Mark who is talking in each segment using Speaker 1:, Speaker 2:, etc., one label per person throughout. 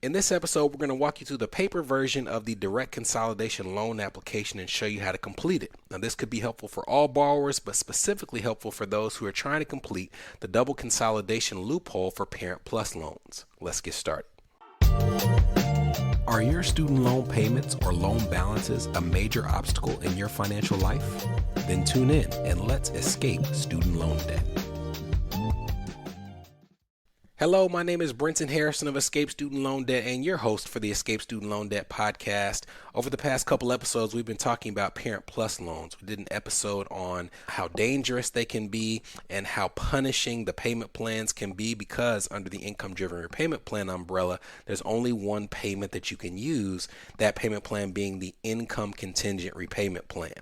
Speaker 1: In this episode, we're going to walk you through the paper version of the Direct Consolidation Loan application and show you how to complete it. Now, this could be helpful for all borrowers, but specifically helpful for those who are trying to complete the Double Consolidation loophole for Parent Plus loans. Let's get started. Are your student loan payments or loan balances a major obstacle in your financial life? Then tune in and let's escape student loan debt. Hello, my name is Brenton Harrison of Escape Student Loan Debt and your host for the Escape Student Loan Debt podcast. Over the past couple episodes, we've been talking about Parent Plus loans. We did an episode on how dangerous they can be and how punishing the payment plans can be because under the Income Driven Repayment plan umbrella, there's only one payment that you can use, that payment plan being the Income Contingent Repayment plan.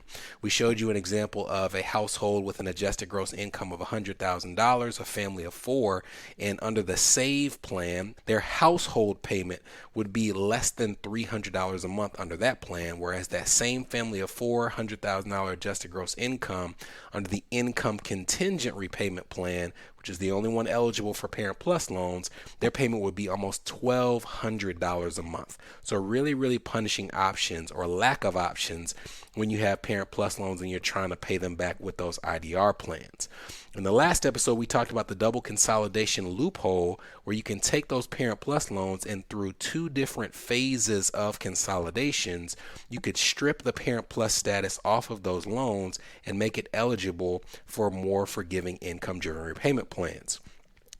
Speaker 1: We showed you an example of a household with an adjusted gross income of $100,000, a family of four, and under the SAVE plan, their household payment would be less than $300 a month under that plan, whereas that same family of four, $100,000 adjusted gross income under the Income Contingent Repayment plan, which is the only one eligible for Parent Plus loans, their payment would be almost $1,200 a month. So really punishing options or lack of options when you have Parent Plus loans and you're trying to pay them back with those IDR plans. In the last episode, we talked about the Double Consolidation loophole, where you can take those Parent Plus loans and through two different phases of consolidations, you could strip the Parent Plus status off of those loans and make it eligible for more forgiving income-driven repayment plans.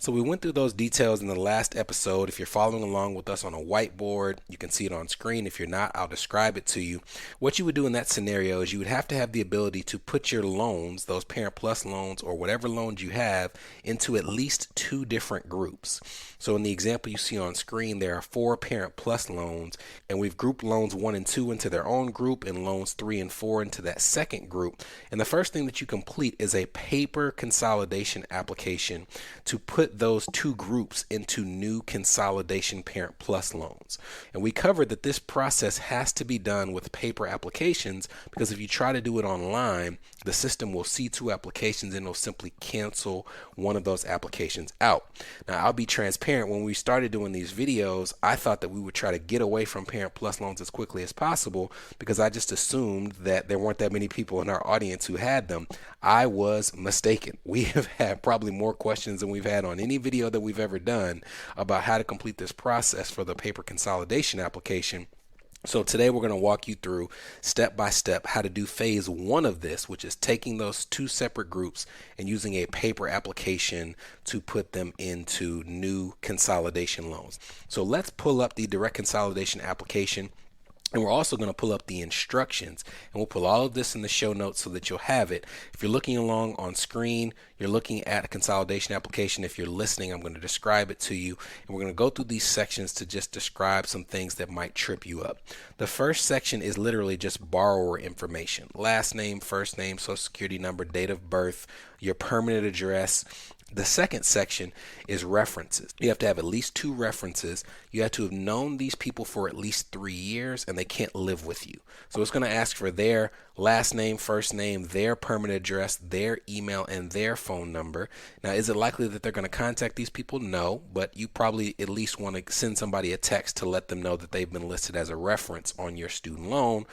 Speaker 1: So we went through those details in the last episode. If you're following along with us on a whiteboard, you can see it on screen. If you're not, I'll describe it to you. What you would do in that scenario is you would have to have the ability to put your loans, those Parent Plus loans or whatever loans you have, into at least two different groups. So in the example you see on screen, there are four Parent Plus loans, and we've grouped loans 1 and 2 into their own group and loans 3 and 4 into that second group. And the first thing that you complete is a paper consolidation application to put those two groups into new consolidation Parent Plus loans. And we covered that this process has to be done with paper applications because if you try to do it online, the system will see two applications and it'll simply cancel one of those applications out. Now, I'll be transparent. When we started doing these videos, I thought that we would try to get away from Parent Plus loans as quickly as possible because I just assumed that there weren't that many people in our audience who had them. I was mistaken. We have had probably more questions than we've had on any video that we've ever done about how to complete this process for the paper consolidation application. So today we're going to walk you through step by step how to do phase 1 of this, which is taking those two separate groups and using a paper application to put them into new consolidation loans. So let's pull up the Direct Consolidation application. And we're also going to pull up the instructions, and we'll put all of this in the show notes so that you'll have it. If you're looking along on screen, you're looking at a consolidation application. If you're listening, I'm going to describe it to you. And we're going to go through these sections to just describe some things that might trip you up. The first section is literally just borrower information: last name, first name, social security number, date of birth, your permanent address. The second section is references. You have to have at least 2 references. You have to have known these people for at least 3 years, and they can't live with you. So it's going to ask for their last name, first name, their permanent address, their email, and their phone number. Now, is it likely that they're going to contact these people? No, but you probably at least want to send somebody a text to let them know that they've been listed as a reference on your student loan.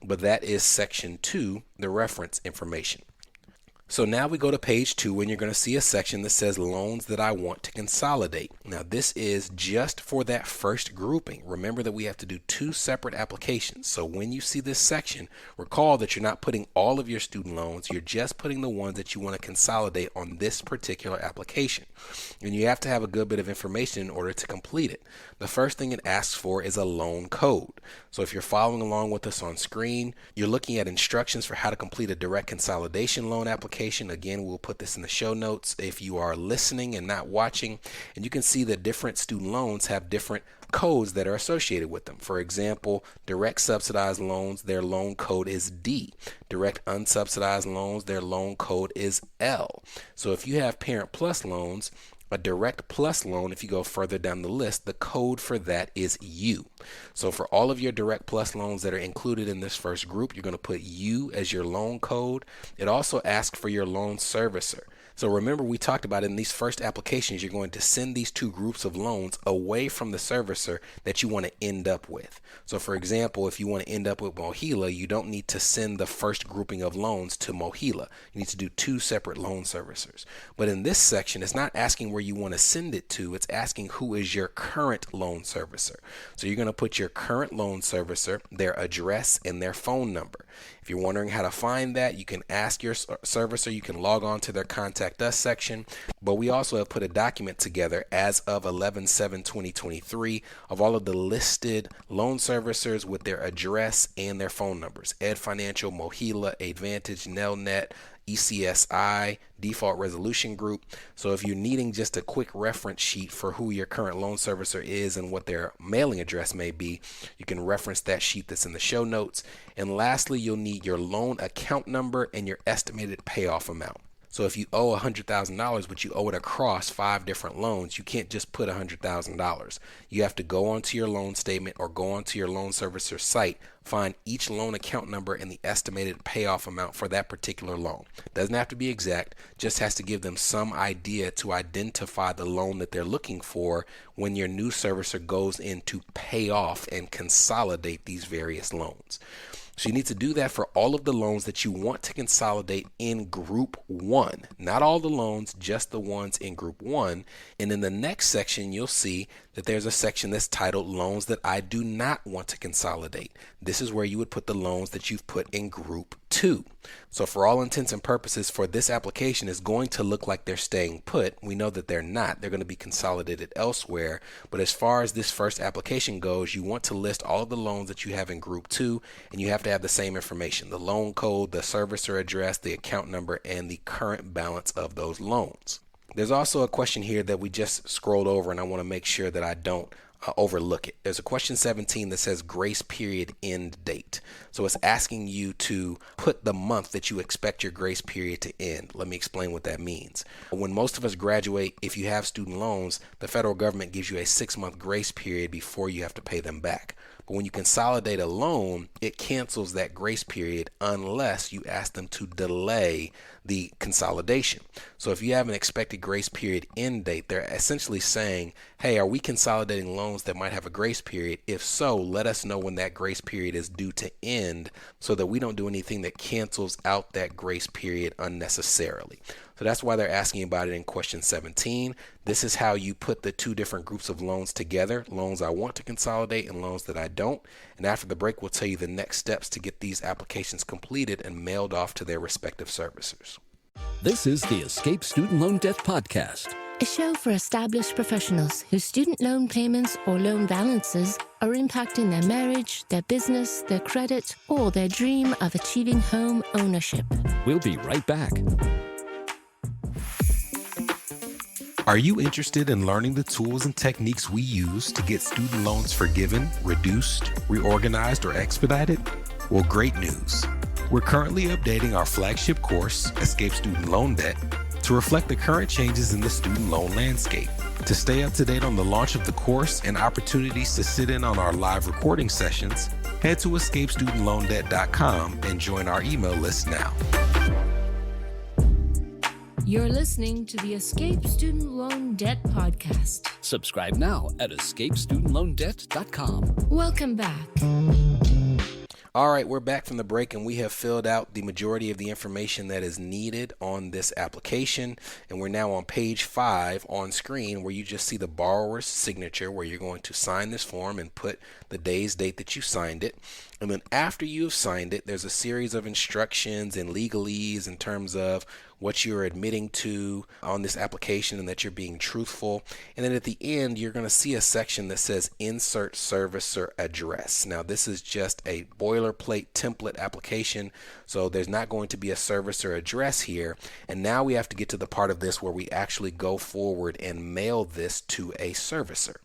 Speaker 1: But that is section 2, the reference information. So now we go to page 2 and you're going to see a section that says loans that I want to consolidate. Now this is just for that first grouping. Remember that we have to do 2 separate applications. So when you see this section, recall that you're not putting all of your student loans. You're just putting the ones that you want to consolidate on this particular application. And you have to have a good bit of information in order to complete it. The first thing it asks for is a loan code. So if you're following along with us on screen, you're looking at instructions for how to complete a direct consolidation loan application. Again, we'll put this in the show notes if you are listening and not watching. And you can see that different student loans have different codes that are associated with them. For example, direct subsidized loans, their loan code is D. Direct unsubsidized loans, their loan code is L. So if you have Parent Plus loans, a Direct Plus loan, if you go further down the list, the code for that is U. So for all of your Direct Plus loans that are included in this first group, you're going to put U as your loan code. It also asks for your loan servicer. So remember, we talked about in these first applications, you're going to send these two groups of loans away from the servicer that you want to end up with. So for example, if you want to end up with Mohila, you don't need to send the first grouping of loans to Mohila. You need to do two separate loan servicers. But in this section, it's not asking where you want to send it to. It's asking who is your current loan servicer. So you're going to put your current loan servicer, their address, and their phone number. If you're wondering how to find that, you can ask your servicer. You can log on to their Contact Us section. But we also have put a document together as of 11/7/2023 of all of the listed loan servicers with their address and their phone numbers. Ed Financial, Mohila, Advantage, Nelnet, ECSI, Default Resolution Group. So if you're needing just a quick reference sheet for who your current loan servicer is and what their mailing address may be, you can reference that sheet that's in the show notes. And lastly, you'll need your loan account number and your estimated payoff amount. So if you owe $100,000, but you owe it across 5 different loans, you can't just put $100,000. You have to go onto your loan statement or go onto your loan servicer site, find each loan account number and the estimated payoff amount for that particular loan. Doesn't have to be exact, just has to give them some idea to identify the loan that they're looking for when your new servicer goes in to pay off and consolidate these various loans. So you need to do that for all of the loans that you want to consolidate in Group 1. Not all the loans, just the ones in Group 1. And in the next section, you'll see that there's a section that's titled Loans That I Do Not Want to Consolidate. This is where you would put the loans that you've put in Group 2. So for all intents and purposes, for this application, it's going to look like they're staying put. We know that they're not. They're going to be consolidated elsewhere. But as far as this first application goes, you want to list all of the loans that you have in Group 2, and you have to have the same information: the loan code, the servicer address, the account number, and the current balance of those loans. There's also a question here that we just scrolled over, and I want to make sure that I don't overlook it. There's a question 17 that says grace period end date. So it's asking you to put the month that you expect your grace period to end. Let me explain what that means. When most of us graduate, if you have student loans, the federal government gives you a 6-month grace period before you have to pay them back. But when you consolidate a loan, it cancels that grace period unless you ask them to delay the consolidation. So if you have an expected grace period end date, they're essentially saying, hey, are we consolidating loans that might have a grace period? If so, let us know when that grace period is due to end so that we don't do anything that cancels out that grace period unnecessarily. So that's why they're asking about it in question 17. This is how you put the two different groups of loans together: loans I want to consolidate and loans that I don't. And after the break, we'll tell you the next steps to get these applications completed and mailed off to their respective servicers.
Speaker 2: This is the Escape Student Loan Debt Podcast,
Speaker 3: a show for established professionals whose student loan payments or loan balances are impacting their marriage, their business, their credit, or their dream of achieving home ownership.
Speaker 2: We'll be right back.
Speaker 1: Are you interested in learning the tools and techniques we use to get student loans forgiven, reduced, reorganized, or expedited? Well, great news. We're currently updating our flagship course, Escape Student Loan Debt, to reflect the current changes in the student loan landscape. To stay up to date on the launch of the course and opportunities to sit in on our live recording sessions, head to escapestudentloandebt.com and join our email list now.
Speaker 3: You're listening to the Escape Student Loan Debt Podcast.
Speaker 2: Subscribe now at escapestudentloandebt.com.
Speaker 3: Welcome back.
Speaker 1: All right, we're back from the break, and we have filled out the majority of the information that is needed on this application. And we're now on page 5 on screen, where you just see the borrower's signature, where you're going to sign this form and put the day's date that you signed it. And then after you've signed it, there's a series of instructions and legalese in terms of what you're admitting to on this application and that you're being truthful. And then at the end, you're going to see a section that says insert servicer address. Now, this is just a boilerplate template application, so there's not going to be a servicer address here. And now we have to get to the part of this where we actually go forward and mail this to a servicer.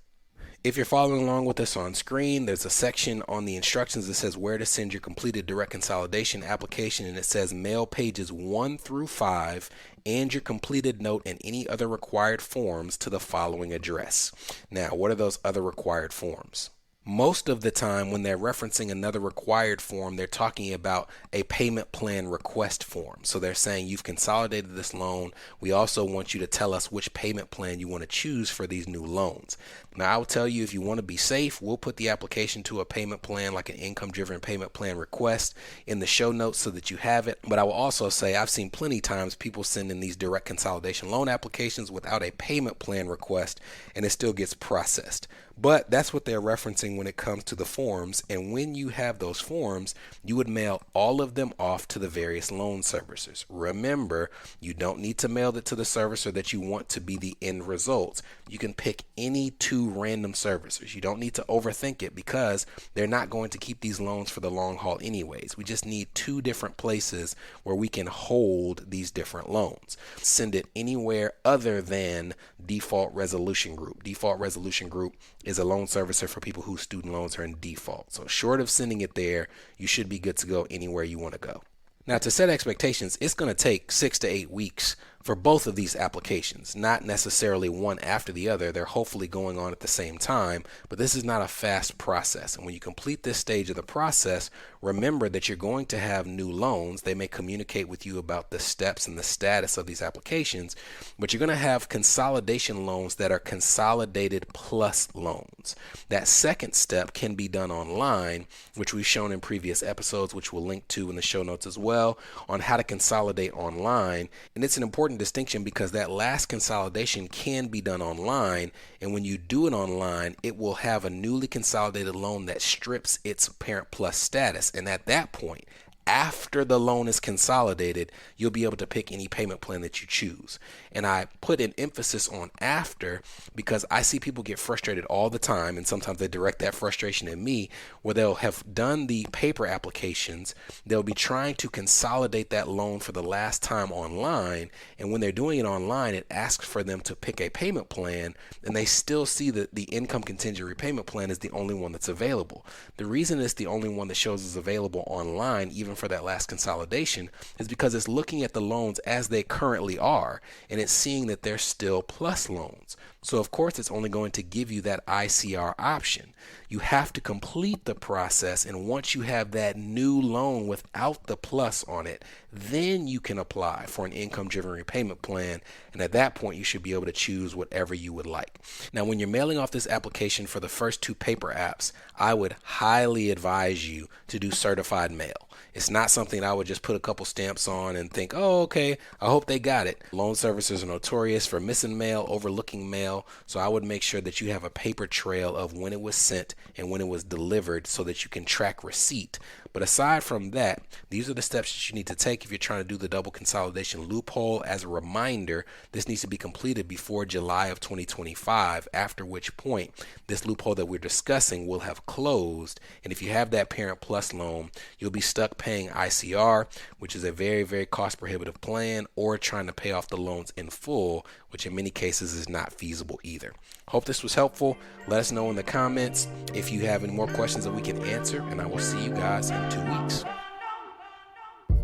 Speaker 1: If you're following along with us on screen, there's a section on the instructions that says where to send your completed direct consolidation application, and it says mail pages 1 through 5 and your completed note and any other required forms to the following address. Now, what are those other required forms? Most of the time when they're referencing another required form, they're talking about a payment plan request form. So they're saying you've consolidated this loan. We also want you to tell us which payment plan you want to choose for these new loans. Now, I will tell you, if you want to be safe, we'll put the application to a payment plan like an income driven payment plan request in the show notes so that you have it. But I will also say I've seen plenty times people send in these direct consolidation loan applications without a payment plan request, and it still gets processed. But that's what they're referencing when it comes to the forms. And when you have those forms, you would mail all of them off to the various loan servicers. Remember, you don't need to mail it to the servicer that you want to be the end result. You can pick any two random servicers. You don't need to overthink it because they're not going to keep these loans for the long haul anyways. We just need two different places where we can hold these different loans. Send it anywhere other than Default Resolution Group. Default Resolution Group is a loan servicer for people whose student loans are in default. So short of sending it there, you should be good to go anywhere you want to go. Now, to set expectations, it's going to take 6 to 8 weeks for both of these applications, not necessarily one after the other. They're hopefully going on at the same time, but this is not a fast process. And when you complete this stage of the process, remember that you're going to have new loans. They may communicate with you about the steps and the status of these applications, but you're going to have consolidation loans that are consolidated plus loans. That second step can be done online, which we've shown in previous episodes, which we'll link to in the show notes as well, on how to consolidate online. And it's an important distinction because that last consolidation can be done online, and when you do it online, it will have a newly consolidated loan that strips its parent plus status. And at that point, after the loan is consolidated, you'll be able to pick any payment plan that you choose. And I put an emphasis on after because I see people get frustrated all the time, and sometimes they direct that frustration at me, where they'll have done the paper applications, they'll be trying to consolidate that loan for the last time online, and when they're doing it online, it asks for them to pick a payment plan, and they still see that the Income Contingent Repayment plan is the only one that's available. The reason it's the only one that shows is available online, even for that last consolidation, is because it's looking at the loans as they currently are, and it's seeing that they're still plus loans. So of course it's only going to give you that ICR option. You have to complete the process, and once you have that new loan without the plus on it, then you can apply for an income driven repayment plan, and at that point you should be able to choose whatever you would like. Now, when you're mailing off this application for the first two paper apps, I would highly advise you to do certified mail. It's not something I would just put a couple stamps on and think, oh, okay, I hope they got it. Loan servicers are notorious for missing mail, overlooking mail. So I would make sure that you have a paper trail of when it was sent and when it was delivered so that you can track receipt. But aside from that, these are the steps that you need to take if you're trying to do the double consolidation loophole. As a reminder, this needs to be completed before July of 2025, after which point this loophole that we're discussing will have closed. And if you have that Parent Plus loan, you'll be stuck paying ICR, which is a very, very cost prohibitive plan, or trying to pay off the loans in full, which in many cases is not feasible either. Hope this was helpful. Let us know in the comments if you have any more questions that we can answer, and I will see you guys in 2 weeks.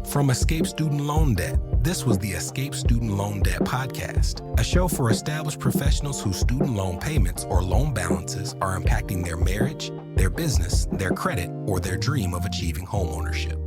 Speaker 1: From Escape Student Loan Debt, this was the Escape Student Loan Debt Podcast, a show for established professionals whose student loan payments or loan balances are impacting their marriage, their business, their credit, or their dream of achieving homeownership.